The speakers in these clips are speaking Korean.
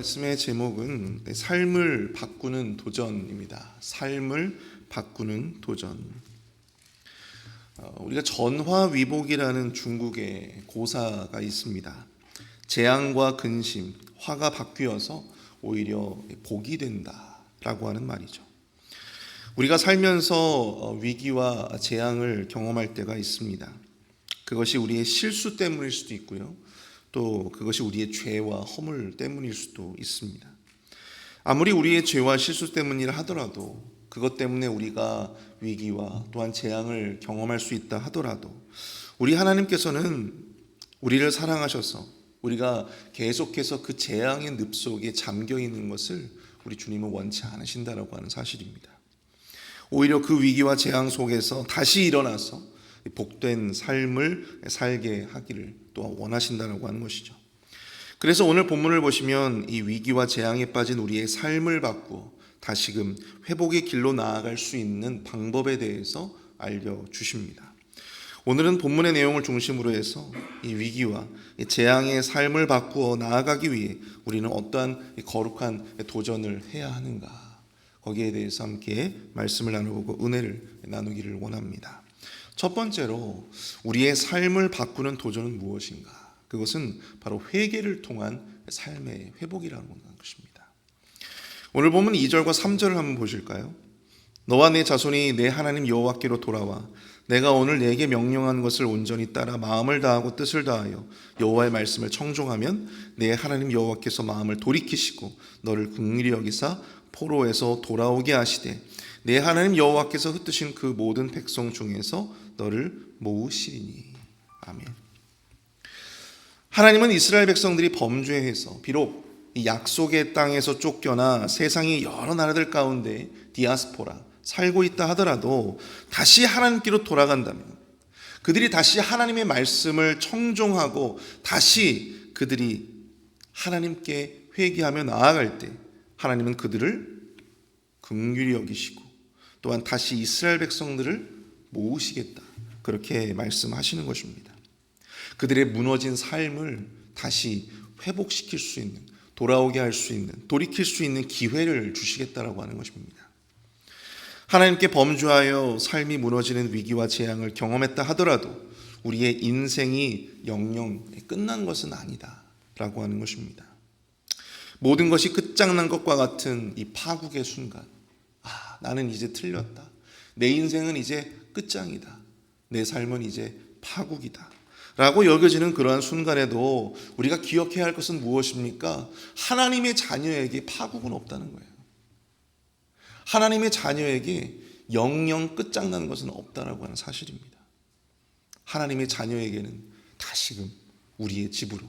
말씀의 제목은 삶을 바꾸는 도전입니다. 삶을 바꾸는 도전. 우리가 전화위복이라는 중국의 고사가 있습니다. 재앙과 근심, 화가 바뀌어서 오히려 복이 된다라고 하는 말이죠. 우리가 살면서 위기와 재앙을 경험할 때가 있습니다. 그것이 우리의 실수 때문일 수도 있고요. 또 그것이 우리의 죄와 허물 때문일 수도 있습니다. 아무리 우리의 죄와 실수 때문이라 하더라도, 그것 때문에 우리가 위기와 또한 재앙을 경험할 수 있다 하더라도, 우리 하나님께서는 우리를 사랑하셔서 우리가 계속해서 그 재앙의 늪 속에 잠겨 있는 것을 우리 주님은 원치 않으신다라고 하는 사실입니다. 오히려 그 위기와 재앙 속에서 다시 일어나서 복된 삶을 살게 하기를 또 원하신다고 하는 것이죠. 그래서 오늘 본문을 보시면 이 위기와 재앙에 빠진 우리의 삶을 바꾸어 다시금 회복의 길로 나아갈 수 있는 방법에 대해서 알려주십니다. 오늘은 본문의 내용을 중심으로 해서 이 위기와 이 재앙의 삶을 바꾸어 나아가기 위해 우리는 어떠한 거룩한 도전을 해야 하는가, 거기에 대해서 함께 말씀을 나누고 은혜를 나누기를 원합니다. 첫 번째로 우리의 삶을 바꾸는 도전은 무엇인가? 그것은 바로 회개를 통한 삶의 회복이라는 것입니다. 오늘 보면 2절과 3절을 한번 보실까요? 너와 내 자손이 내 하나님 여호와께로 돌아와 내가 오늘 내게 명령한 것을 온전히 따라 마음을 다하고 뜻을 다하여 여호와의 말씀을 청종하면 내 하나님 여호와께서 마음을 돌이키시고 너를 긍휼히 여기사 포로에서 돌아오게 하시되 내 하나님 여호와께서 흩으신 그 모든 백성 중에서 너를 모으시리니. 아멘. 하나님은 이스라엘 백성들이 범죄해서 비록 이 약속의 땅에서 쫓겨나 세상의 여러 나라들 가운데 디아스포라 살고 있다 하더라도 다시 하나님께로 돌아간다면, 그들이 다시 하나님의 말씀을 청종하고 다시 그들이 하나님께 회개하며 나아갈 때 하나님은 그들을 긍휼히 여기시고 또한 다시 이스라엘 백성들을 모으시겠다, 그렇게 말씀하시는 것입니다. 그들의 무너진 삶을 다시 회복시킬 수 있는, 돌아오게 할 수 있는, 돌이킬 수 있는 기회를 주시겠다라고 하는 것입니다. 하나님께 범죄하여 삶이 무너지는 위기와 재앙을 경험했다 하더라도 우리의 인생이 영영 끝난 것은 아니다 라고 하는 것입니다. 모든 것이 끝장난 것과 같은 이 파국의 순간, 나는 이제 틀렸다, 내 인생은 이제 끝장이다, 내 삶은 이제 파국이다 라고 여겨지는 그러한 순간에도 우리가 기억해야 할 것은 무엇입니까? 하나님의 자녀에게 파국은 없다는 거예요. 하나님의 자녀에게 영영 끝장난 것은 없다라고 하는 사실입니다. 하나님의 자녀에게는 다시금 우리의 집으로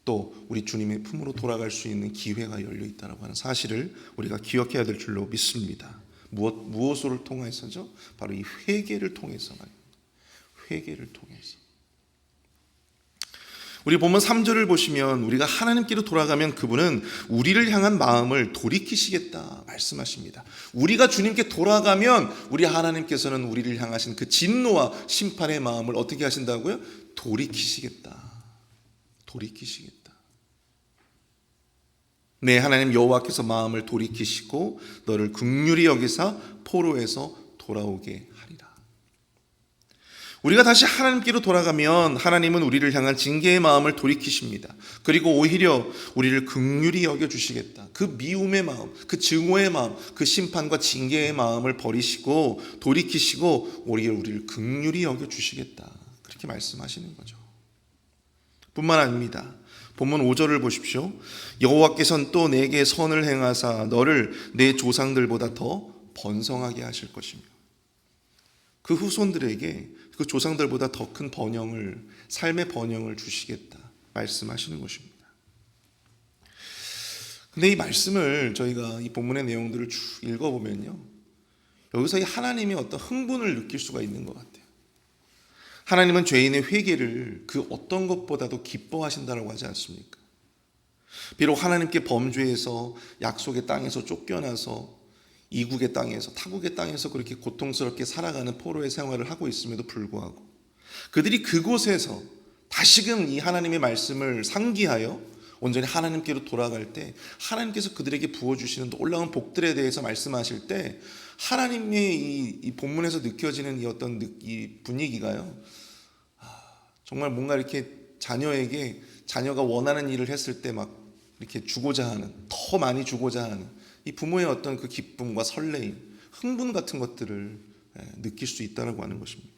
또 우리 주님의 품으로 돌아갈 수 있는 기회가 열려 있다라고 하는 사실을 우리가 기억해야 될 줄로 믿습니다. 무엇을 통해서죠? 바로 이 회개를 통해서 말입니다. 회개를 통해서. 우리 보면 3절을 보시면 우리가 하나님께로 돌아가면 그분은 우리를 향한 마음을 돌이키시겠다 말씀하십니다. 우리가 주님께 돌아가면 우리 하나님께서는 우리를 향하신 그 진노와 심판의 마음을 어떻게 하신다고요? 돌이키시겠다. 돌이키시겠다. 내 하나님 여호와께서 마음을 돌이키시고 너를 긍휼히 여기사 포로에서 돌아오게 하리라. 우리가 다시 하나님께로 돌아가면 하나님은 우리를 향한 징계의 마음을 돌이키십니다. 그리고 오히려 우리를 긍휼히 여겨주시겠다. 그 미움의 마음, 그 증오의 마음, 그 심판과 징계의 마음을 버리시고 돌이키시고 오히려 우리를 긍휼히 여겨주시겠다, 그렇게 말씀하시는 거죠. 뿐만 아닙니다. 본문 5절을 보십시오. 여호와께서는 또 내게 선을 행하사 너를 내 조상들보다 더 번성하게 하실 것이며 그 후손들에게 그 조상들보다 더 큰 번영을, 삶의 번영을 주시겠다 말씀하시는 것입니다. 근데 이 말씀을 저희가 이 본문의 내용들을 쭉 읽어보면요, 여기서 이 하나님의 어떤 흥분을 느낄 수가 있는 것 같아요. 하나님은 죄인의 회개를 그 어떤 것보다도 기뻐하신다고 하지 않습니까? 비록 하나님께 범죄해서 약속의 땅에서 쫓겨나서 이국의 땅에서, 타국의 땅에서 그렇게 고통스럽게 살아가는 포로의 생활을 하고 있음에도 불구하고 그들이 그곳에서 다시금 이 하나님의 말씀을 상기하여 온전히 하나님께로 돌아갈 때 하나님께서 그들에게 부어주시는 놀라운 복들에 대해서 말씀하실 때 하나님의 이 본문에서 느껴지는 이 어떤 이 분위기가요, 정말 뭔가 이렇게 자녀에게 자녀가 원하는 일을 했을 때 막 이렇게 주고자 하는, 더 많이 주고자 하는 이 부모의 어떤 그 기쁨과 설레임, 흥분 같은 것들을 느낄 수 있다고 하는 것입니다.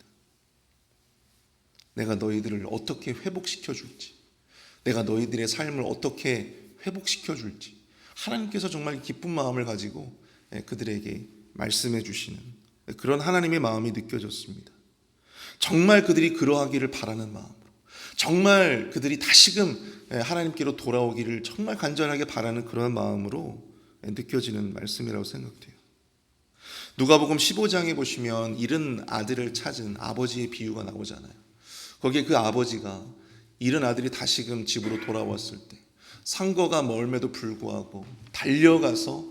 내가 너희들을 어떻게 회복시켜 줄지, 내가 너희들의 삶을 어떻게 회복시켜 줄지 하나님께서 정말 기쁜 마음을 가지고 그들에게 말씀해 주시는 그런 하나님의 마음이 느껴졌습니다. 정말 그들이 그러하기를 바라는 마음으로, 정말 그들이 다시금 하나님께로 돌아오기를 정말 간절하게 바라는 그런 마음으로 느껴지는 말씀이라고 생각돼요. 누가복음 15장에 보시면 잃은 아들을 찾은 아버지의 비유가 나오잖아요. 거기에 그 아버지가 잃은 아들이 다시금 집으로 돌아왔을 때 상거가 멀음에도 불구하고 달려가서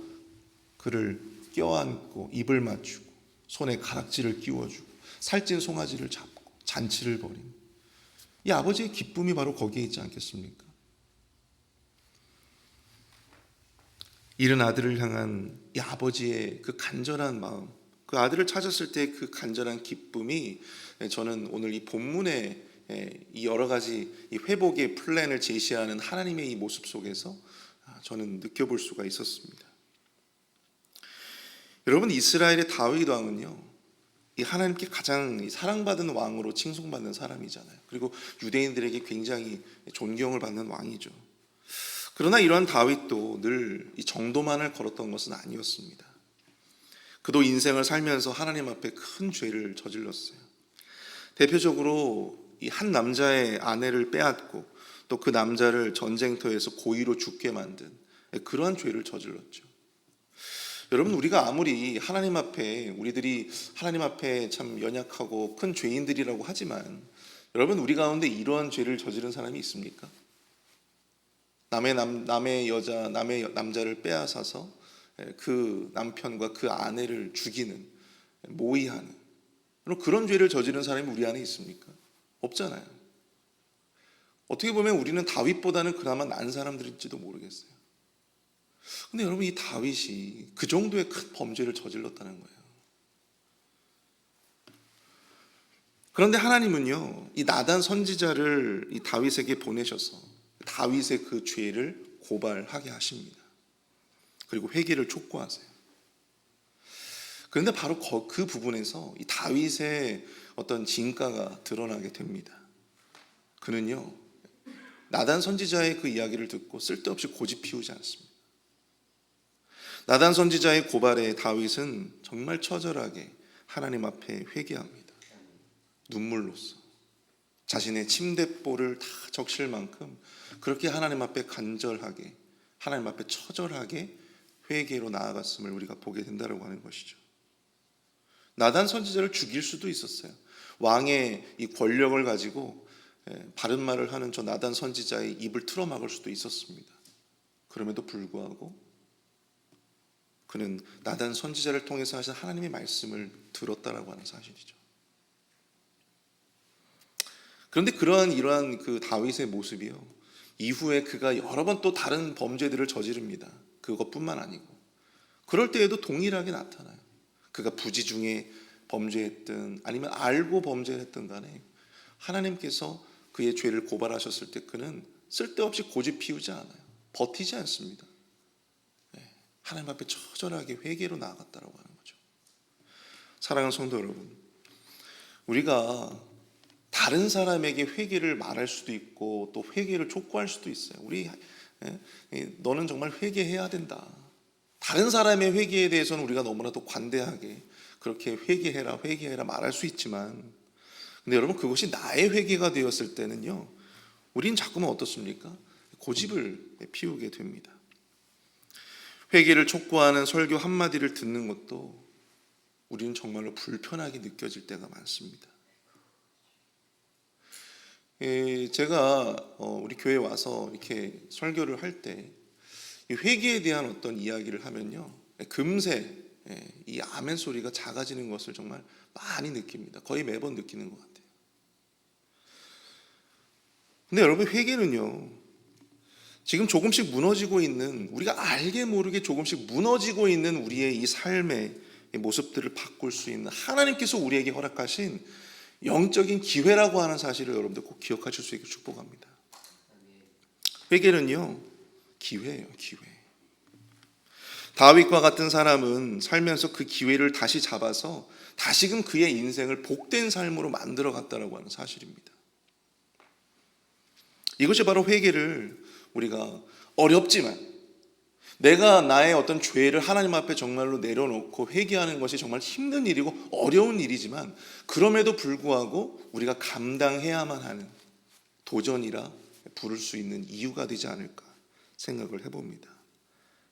그를 껴안고 입을 맞추고 손에 가락지를 끼워주고 살찐 송아지를 잡고 잔치를 벌인 이 아버지의 기쁨이 바로 거기에 있지 않겠습니까? 잃은 아들을 향한 이 아버지의 그 간절한 마음, 그 아들을 찾았을 때 그 간절한 기쁨이 저는 오늘 이 본문에 이 여러 가지 이 회복의 플랜을 제시하는 하나님의 이 모습 속에서 저는 느껴볼 수가 있었습니다. 여러분, 이스라엘의 다윗 왕은요, 이 하나님께 가장 사랑받은 왕으로 칭송받는 사람이잖아요. 그리고 유대인들에게 굉장히 존경을 받는 왕이죠. 그러나 이러한 다윗도 늘 이 정도만을 걸었던 것은 아니었습니다. 그도 인생을 살면서 하나님 앞에 큰 죄를 저질렀어요. 대표적으로 이 한 남자의 아내를 빼앗고 또 그 남자를 전쟁터에서 고의로 죽게 만든 그러한 죄를 저질렀죠. 여러분, 우리가 아무리 하나님 앞에 우리들이 하나님 앞에 참 연약하고 큰 죄인들이라고 하지만 여러분, 우리 가운데 이러한 죄를 저지른 사람이 있습니까? 남의 여자, 남의 남자를 빼앗아서 그 남편과 그 아내를 죽이는, 모의하는 그런 죄를 저지른 사람이 우리 안에 있습니까? 없잖아요. 어떻게 보면 우리는 다윗보다는 그나마 나은 사람들일지도 모르겠어요. 근데 여러분, 이 다윗이 그 정도의 큰 범죄를 저질렀다는 거예요. 그런데 하나님은요, 이 나단 선지자를 이 다윗에게 보내셔서 다윗의 그 죄를 고발하게 하십니다. 그리고 회개를 촉구하세요. 그런데 바로 그 부분에서 이 다윗의 어떤 진가가 드러나게 됩니다. 그는요, 나단 선지자의 그 이야기를 듣고 쓸데없이 고집 피우지 않습니다. 나단 선지자의 고발에 다윗은 정말 처절하게 하나님 앞에 회개합니다. 눈물로써 자신의 침대볼을 다 적실 만큼 그렇게 하나님 앞에 간절하게, 하나님 앞에 처절하게 회개로 나아갔음을 우리가 보게 된다고 하는 것이죠. 나단 선지자를 죽일 수도 있었어요. 왕의 이 권력을 가지고 바른 말을 하는 저 나단 선지자의 입을 틀어막을 수도 있었습니다. 그럼에도 불구하고 그는 나단 선지자를 통해서 하신 하나님의 말씀을 들었다라고 하는 사실이죠. 그런데 이러한 그 다윗의 모습이요, 이후에 그가 여러 번 또 다른 범죄들을 저지릅니다. 그것뿐만 아니고 그럴 때에도 동일하게 나타나요. 그가 부지 중에 범죄했든 아니면 알고 범죄했든 간에 하나님께서 그의 죄를 고발하셨을 때 그는 쓸데없이 고집 피우지 않아요. 버티지 않습니다. 하나님 앞에 처절하게 회개로 나아갔다라고 하는 거죠. 사랑하는 성도 여러분, 우리가 다른 사람에게 회개를 말할 수도 있고 또 회개를 촉구할 수도 있어요. 너는 정말 회개해야 된다. 다른 사람의 회개에 대해서는 우리가 너무나도 관대하게 그렇게 회개해라 말할 수 있지만, 근데 여러분, 그것이 나의 회개가 되었을 때는요, 우리는 자꾸만 어떻습니까? 고집을 피우게 됩니다. 회개를 촉구하는 설교 한마디를 듣는 것도 우리는 정말로 불편하게 느껴질 때가 많습니다. 제가 우리 교회에 와서 이렇게 설교를 할 때 회개에 대한 어떤 이야기를 하면요, 금세 이 아멘 소리가 작아지는 것을 정말 많이 느낍니다. 거의 매번 느끼는 것 같아요. 근데 여러분, 회개는요, 지금 조금씩 무너지고 있는, 우리가 알게 모르게 조금씩 무너지고 있는 우리의 이 삶의 모습들을 바꿀 수 있는 하나님께서 우리에게 허락하신 영적인 기회라고 하는 사실을 여러분들 꼭 기억하실 수 있게 축복합니다. 회개는요, 기회예요, 기회. 다윗과 같은 사람은 살면서 그 기회를 다시 잡아서 다시금 그의 인생을 복된 삶으로 만들어 갔다라고 하는 사실입니다. 이것이 바로 회개를 우리가 어렵지만, 내가 나의 어떤 죄를 하나님 앞에 정말로 내려놓고 회개하는 것이 정말 힘든 일이고 어려운 일이지만, 그럼에도 불구하고 우리가 감당해야만 하는 도전이라 부를 수 있는 이유가 되지 않을까 생각을 해봅니다.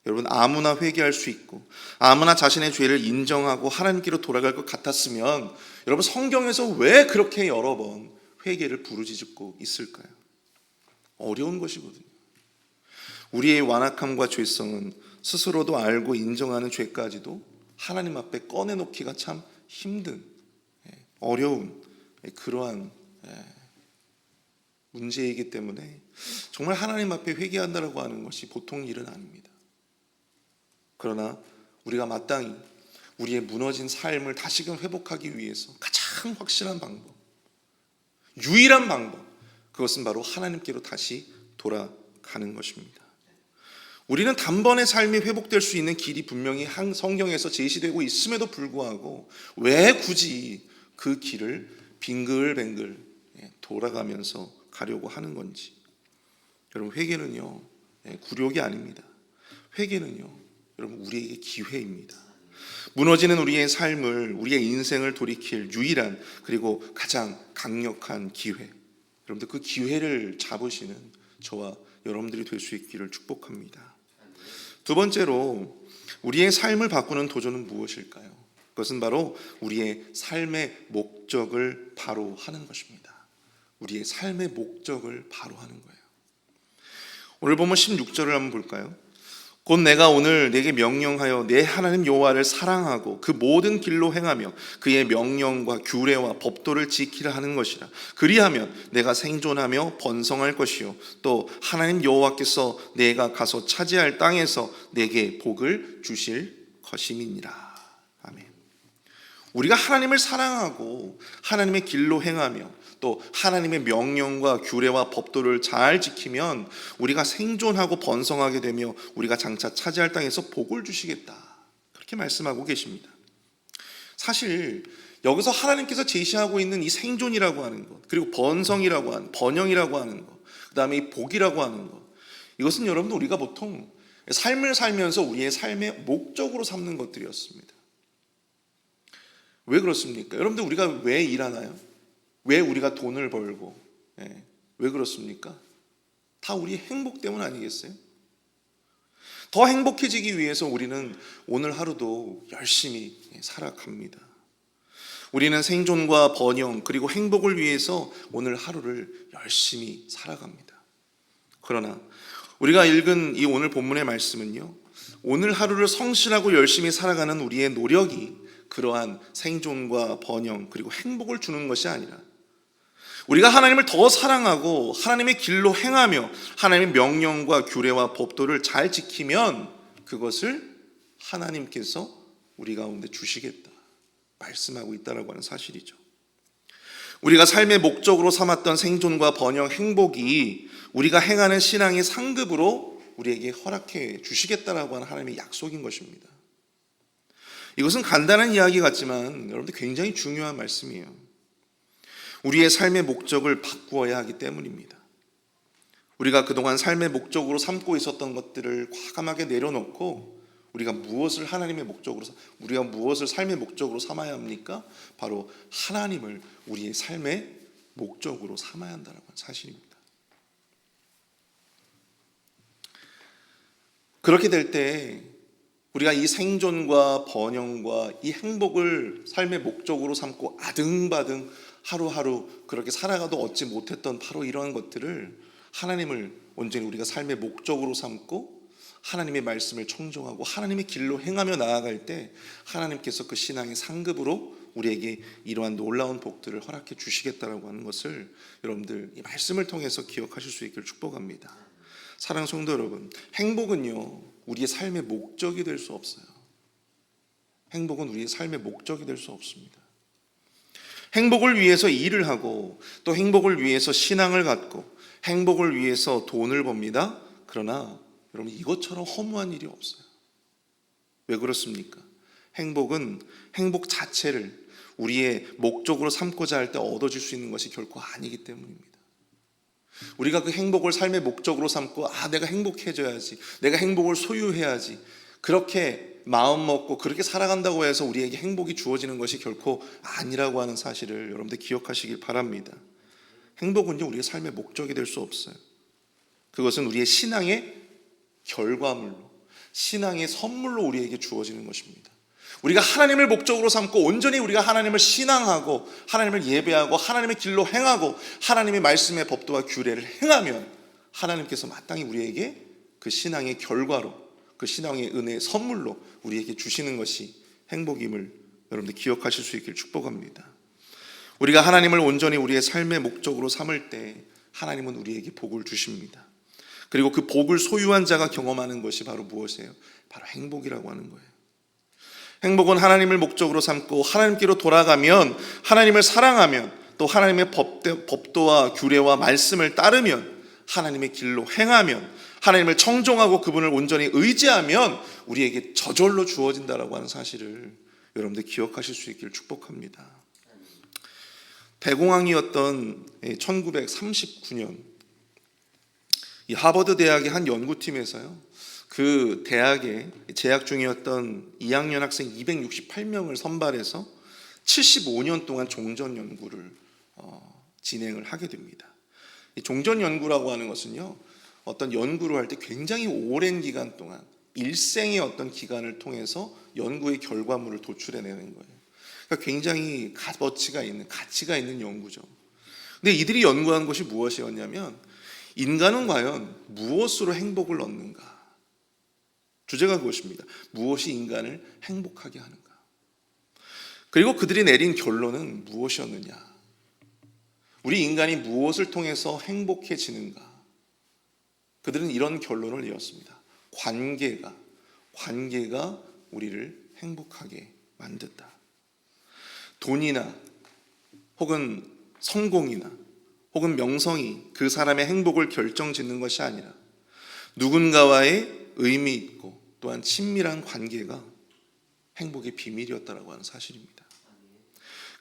여러분, 아무나 회개할 수 있고 아무나 자신의 죄를 인정하고 하나님께로 돌아갈 것 같았으면, 여러분, 성경에서 왜 그렇게 여러 번 회개를 부르짖고 있을까요? 어려운 것이거든요. 우리의 완악함과 죄성은 스스로도 알고 인정하는 죄까지도 하나님 앞에 꺼내놓기가 참 힘든, 어려운 그러한 문제이기 때문에 정말 하나님 앞에 회개한다라고 하는 것이 보통 일은 아닙니다. 그러나 우리가 마땅히 우리의 무너진 삶을 다시금 회복하기 위해서 가장 확실한 방법, 유일한 방법, 그것은 바로 하나님께로 다시 돌아가는 것입니다. 우리는 단번에 삶이 회복될 수 있는 길이 분명히 성경에서 제시되고 있음에도 불구하고 왜 굳이 그 길을 빙글뱅글 돌아가면서 가려고 하는 건지. 여러분, 회개는요, 굴욕이 아닙니다. 회개는요, 여러분, 우리에게 기회입니다. 무너지는 우리의 삶을, 우리의 인생을 돌이킬 유일한 그리고 가장 강력한 기회. 여러분들, 그 기회를 잡으시는 저와 여러분들이 될 수 있기를 축복합니다. 두 번째로, 우리의 삶을 바꾸는 도전은 무엇일까요? 그것은 바로 우리의 삶의 목적을 바로 하는 것입니다. 우리의 삶의 목적을 바로 하는 거예요. 오늘 보면 16절을 한번 볼까요? 곧 내가 오늘 내게 명령하여 내 하나님 여호와를 사랑하고 그 모든 길로 행하며 그의 명령과 규례와 법도를 지키라 하는 것이라. 그리하면 내가 생존하며 번성할 것이요 또 하나님 여호와께서 내가 가서 차지할 땅에서 내게 복을 주실 것임이니라. 아멘. 우리가 하나님을 사랑하고 하나님의 길로 행하며 또 하나님의 명령과 규례와 법도를 잘 지키면 우리가 생존하고 번성하게 되며 우리가 장차 차지할 땅에서 복을 주시겠다, 그렇게 말씀하고 계십니다. 사실 여기서 하나님께서 제시하고 있는 이 생존이라고 하는 것, 그리고 번성이라고 하는, 번영이라고 하는 것, 그 다음에 이 복이라고 하는 것, 이것은 여러분들 우리가 보통 삶을 살면서 우리의 삶의 목적으로 삼는 것들이었습니다. 왜 그렇습니까? 여러분들, 우리가 왜 일하나요? 왜 우리가 돈을 벌고, 왜 그렇습니까? 다 우리의 행복 때문 아니겠어요? 더 행복해지기 위해서 우리는 오늘 하루도 열심히 살아갑니다. 우리는 생존과 번영 그리고 행복을 위해서 오늘 하루를 열심히 살아갑니다. 그러나 우리가 읽은 이 오늘 본문의 말씀은요, 오늘 하루를 성실하고 열심히 살아가는 우리의 노력이 그러한 생존과 번영 그리고 행복을 주는 것이 아니라, 우리가 하나님을 더 사랑하고 하나님의 길로 행하며 하나님의 명령과 규례와 법도를 잘 지키면 그것을 하나님께서 우리 가운데 주시겠다 말씀하고 있다라고 하는 사실이죠. 우리가 삶의 목적으로 삼았던 생존과 번영, 행복이 우리가 행하는 신앙의 상급으로 우리에게 허락해 주시겠다라고 하는 하나님의 약속인 것입니다. 이것은 간단한 이야기 같지만 여러분들 굉장히 중요한 말씀이에요. 우리의 삶의 목적을 바꾸어야 하기 때문입니다. 우리가 그동안 삶의 목적으로 삼고 있었던 것들을 과감하게 내려놓고 우리가 무엇을 하나님의 목적으로, 우리가 무엇을 삶의 목적으로 삼아야 합니까? 바로 하나님을 우리의 삶의 목적으로 삼아야 한다는 사실입니다. 그렇게 될 때 우리가 이 생존과 번영과 이 행복을 삶의 목적으로 삼고 아등바등 하루하루 그렇게 살아가도 얻지 못했던 바로 이러한 것들을, 하나님을 온전히 우리가 삶의 목적으로 삼고 하나님의 말씀을 청종하고 하나님의 길로 행하며 나아갈 때 하나님께서 그 신앙의 상급으로 우리에게 이러한 놀라운 복들을 허락해 주시겠다라고 하는 것을 여러분들 이 말씀을 통해서 기억하실 수 있기를 축복합니다. 사랑하는 성도 여러분, 행복은요 우리의 삶의 목적이 될 수 없어요. 행복은 우리의 삶의 목적이 될 수 없습니다. 행복을 위해서 일을 하고 또 행복을 위해서 신앙을 갖고 행복을 위해서 돈을 법니다. 그러나 여러분 이것처럼 허무한 일이 없어요. 왜 그렇습니까? 행복은 행복 자체를 우리의 목적으로 삼고자 할 때 얻어질 수 있는 것이 결코 아니기 때문입니다. 우리가 그 행복을 삶의 목적으로 삼고 내가 행복해져야지, 내가 행복을 소유해야지, 그렇게 마음 먹고 그렇게 살아간다고 해서 우리에게 행복이 주어지는 것이 결코 아니라고 하는 사실을 여러분들 기억하시길 바랍니다. 행복은요 우리의 삶의 목적이 될 수 없어요. 그것은 우리의 신앙의 결과물로, 신앙의 선물로 우리에게 주어지는 것입니다. 우리가 하나님을 목적으로 삼고 온전히 우리가 하나님을 신앙하고 하나님을 예배하고 하나님의 길로 행하고 하나님의 말씀의 법도와 규례를 행하면 하나님께서 마땅히 우리에게 그 신앙의 결과로, 그 신앙의 은혜의 선물로 우리에게 주시는 것이 행복임을 여러분들 기억하실 수 있길 축복합니다. 우리가 하나님을 온전히 우리의 삶의 목적으로 삼을 때 하나님은 우리에게 복을 주십니다. 그리고 그 복을 소유한 자가 경험하는 것이 바로 무엇이에요? 바로 행복이라고 하는 거예요. 행복은 하나님을 목적으로 삼고 하나님께로 돌아가면, 하나님을 사랑하면, 또 하나님의 법도와 규례와 말씀을 따르면, 하나님의 길로 행하면, 하나님을 청종하고 그분을 온전히 의지하면 우리에게 저절로 주어진다라고 하는 사실을 여러분들 기억하실 수 있기를 축복합니다. 대공황이었던 1939년 이 하버드 대학의 한 연구팀에서요, 그 대학에 재학 중이었던 2학년 학생 268명을 선발해서 75년 동안 종전 연구를 진행을 하게 됩니다. 이 종전 연구라고 하는 것은요, 어떤 연구를 할 때 굉장히 오랜 기간 동안 일생의 어떤 기간을 통해서 연구의 결과물을 도출해내는 거예요. 그러니까 굉장히 값어치가 있는, 가치가 있는 연구죠. 근데 이들이 연구한 것이 무엇이었냐면, 인간은 과연 무엇으로 행복을 얻는가? 주제가 그것입니다. 무엇이 인간을 행복하게 하는가? 그리고 그들이 내린 결론은 무엇이었느냐? 우리 인간이 무엇을 통해서 행복해지는가? 그들은 이런 결론을 내었습니다. 관계가 우리를 행복하게 만든다. 돈이나 혹은 성공이나 혹은 명성이 그 사람의 행복을 결정짓는 것이 아니라 누군가와의 의미 있고 또한 친밀한 관계가 행복의 비밀이었다라고 하는 사실입니다.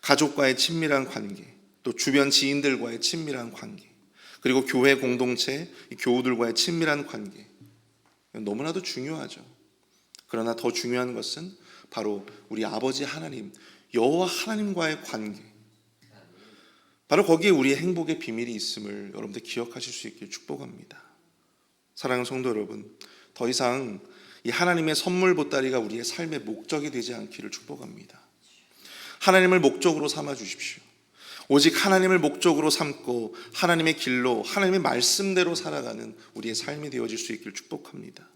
가족과의 친밀한 관계, 또 주변 지인들과의 친밀한 관계, 그리고 교회 공동체, 교우들과의 친밀한 관계, 너무나도 중요하죠. 그러나 더 중요한 것은 바로 우리 아버지 하나님, 여호와 하나님과의 관계, 바로 거기에 우리의 행복의 비밀이 있음을 여러분들 기억하실 수 있길 축복합니다. 사랑하는 성도 여러분, 더 이상 이 하나님의 선물 보따리가 우리의 삶의 목적이 되지 않기를 축복합니다. 하나님을 목적으로 삼아 주십시오. 오직 하나님을 목적으로 삼고 하나님의 길로, 하나님의 말씀대로 살아가는 우리의 삶이 되어질 수 있기를 축복합니다.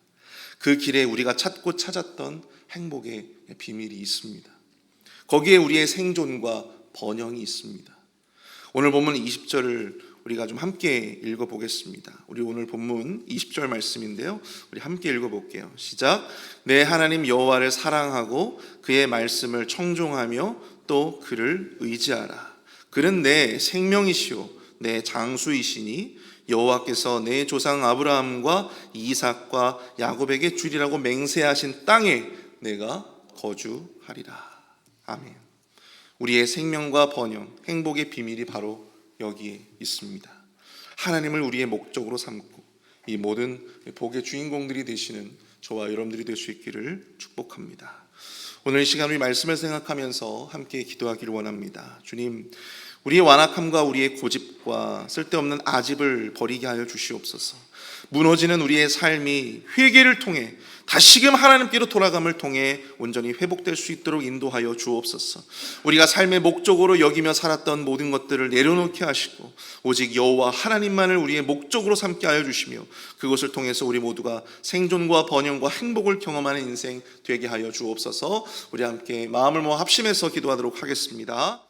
그 길에 우리가 찾고 찾았던 행복의 비밀이 있습니다. 거기에 우리의 생존과 번영이 있습니다. 오늘 본문 20절을 우리가 좀 함께 읽어보겠습니다. 우리 오늘 본문 20절 말씀인데요, 우리 함께 읽어볼게요. 시작. 내 하나님 여호와를 사랑하고 그의 말씀을 청종하며 또 그를 의지하라. 그는 내 생명이시오 내 장수이시니 여호와께서 내 조상 아브라함과 이삭과 야곱에게 주리라고 맹세하신 땅에 내가 거주하리라. 아멘. 우리의 생명과 번영, 행복의 비밀이 바로 여기에 있습니다. 하나님을 우리의 목적으로 삼고 이 모든 복의 주인공들이 되시는 저와 여러분들이 될 수 있기를 축복합니다. 오늘 이 시간 우리 말씀을 생각하면서 함께 기도하기를 원합니다. 주님, 우리의 완악함과 우리의 고집과 쓸데없는 아집을 버리게 하여 주시옵소서. 무너지는 우리의 삶이 회개를 통해 다시금 하나님께로 돌아감을 통해 온전히 회복될 수 있도록 인도하여 주옵소서. 우리가 삶의 목적으로 여기며 살았던 모든 것들을 내려놓게 하시고 오직 여호와 하나님만을 우리의 목적으로 삼게 하여 주시며 그것을 통해서 우리 모두가 생존과 번영과 행복을 경험하는 인생 되게 하여 주옵소서. 우리 함께 마음을 모아 합심해서 기도하도록 하겠습니다.